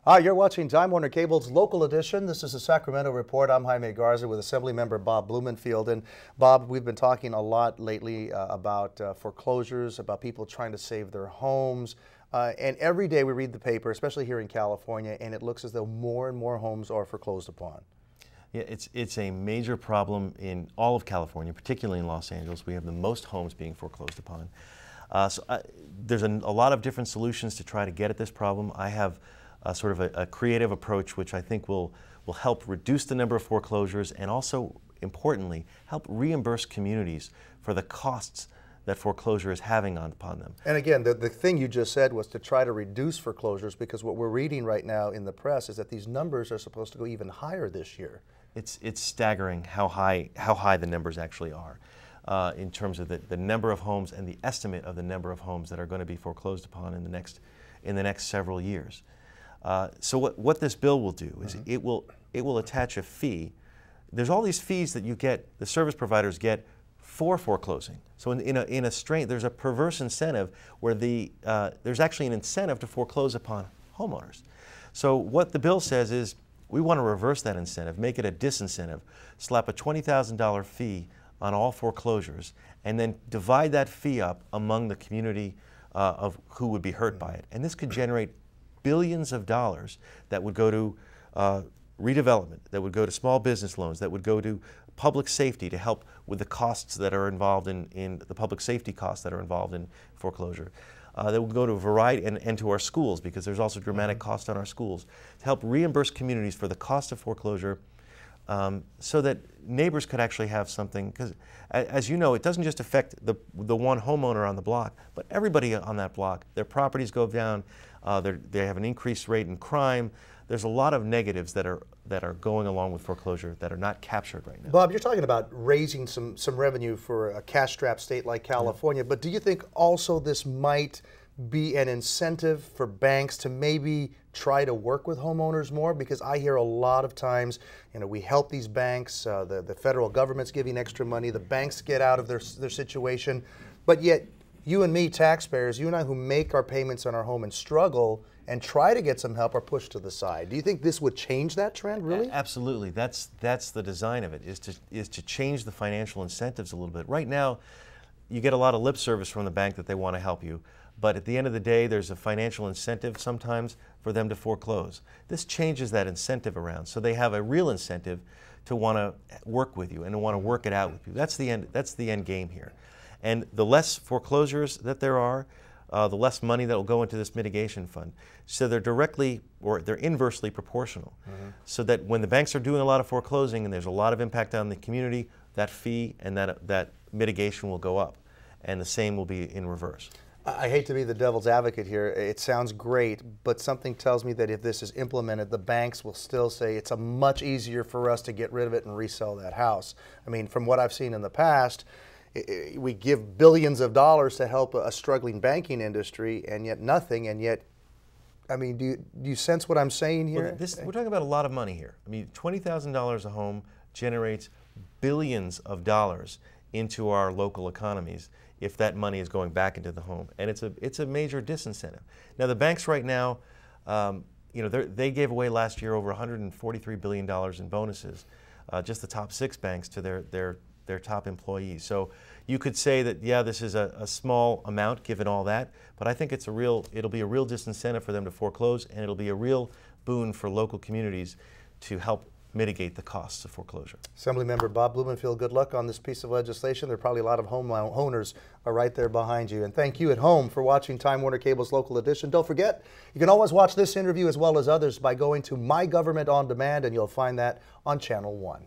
Hi, you're watching Time Warner Cable's local edition. This is the Sacramento Report. I'm Jaime Garza with Assemblymember Blumenfield. And Bob, we've been talking a lot lately about foreclosures, about people trying to save their homes. And every day we read the paper, especially here in California, and it looks as though more and more homes are foreclosed upon. Yeah, it's a major problem in all of California, particularly in Los Angeles. We have the most homes being foreclosed upon. There's a lot of different solutions to try to get at this problem. I have sort of a creative approach which I think will help reduce the number of foreclosures and also, importantly, help reimburse communities for the costs that foreclosure is having upon them. And again, the thing you just said was to try to reduce foreclosures, because what we're reading right now in the press is that these numbers are supposed to go even higher this year. It's staggering how high the numbers actually are in terms of the number of homes and the estimate of the number of homes that are going to be foreclosed upon in the next several years. So what this bill will do is it will attach a fee. There's all these fees that you get, the service providers get for foreclosing. So there's a perverse incentive where there's actually an incentive to foreclose upon homeowners. So what the bill says is we want to reverse that incentive, make it a disincentive, slap a $20,000 fee on all foreclosures, and then divide that fee up among the community of who would be hurt by it. And this could generate billions of dollars that would go to redevelopment, that would go to small business loans, that would go to public safety to help with the costs that are involved in the public safety costs that are involved in foreclosure. That would go to a variety, and to our schools, because there's also dramatic cost on our schools, to help reimburse communities for the cost of foreclosure so that neighbors could actually have something, because as you know, it doesn't just affect the one homeowner on the block, but everybody on that block. Their properties go down, they have an increased rate in crime. There's a lot of negatives that are going along with foreclosure that are not captured right now. Bob, you're talking about raising some revenue for a cash-strapped state like California, but do you think also this might be an incentive for banks to maybe try to work with homeowners more? Because I hear a lot of times, we help these banks, the federal government's giving extra money, the banks get out of their situation, but yet you and me, taxpayers, you and I who make our payments on our home and struggle and try to get some help are pushed to the side. Do you think this would change that trend, really? Absolutely. That's the design of it, is to change the financial incentives a little bit. Right now, you get a lot of lip service from the bank that they want to help you, but at the end of the day, there's a financial incentive sometimes for them to foreclose. This changes that incentive around, so they have a real incentive to want to work with you and to want to work it out with you. That's the end game here. And the less foreclosures that there are, the less money that will go into this mitigation fund. So they're directly, or they're inversely proportional. So that when the banks are doing a lot of foreclosing and there's a lot of impact on the community, that fee and that mitigation will go up. And the same will be in reverse. I hate to be the devil's advocate here. It sounds great, but something tells me that if this is implemented, the banks will still say it's much easier for us to get rid of it and resell that house. I mean, from what I've seen in the past, we give billions of dollars to help a struggling banking industry, and yet nothing, and yet, I mean, do you sense what I'm saying here? Well, we're talking about a lot of money here. I mean, $20,000 a home generates billions of dollars into our local economies if that money is going back into the home, and it's a major disincentive. Now, the banks right now, they gave away last year over $143 billion in bonuses, just the top 6 banks to their top employees. So you could say that, yeah, this is a small amount given all that, but I think it'll be a real disincentive for them to foreclose, and it'll be a real boon for local communities to help mitigate the costs of foreclosure. Assemblymember Bob Blumenfield, good luck on this piece of legislation. There are probably a lot of homeowners are right there behind you. And thank you at home for watching Time Warner Cable's local edition. Don't forget, you can always watch this interview as well as others by going to My Government On Demand, and you'll find that on Channel 1.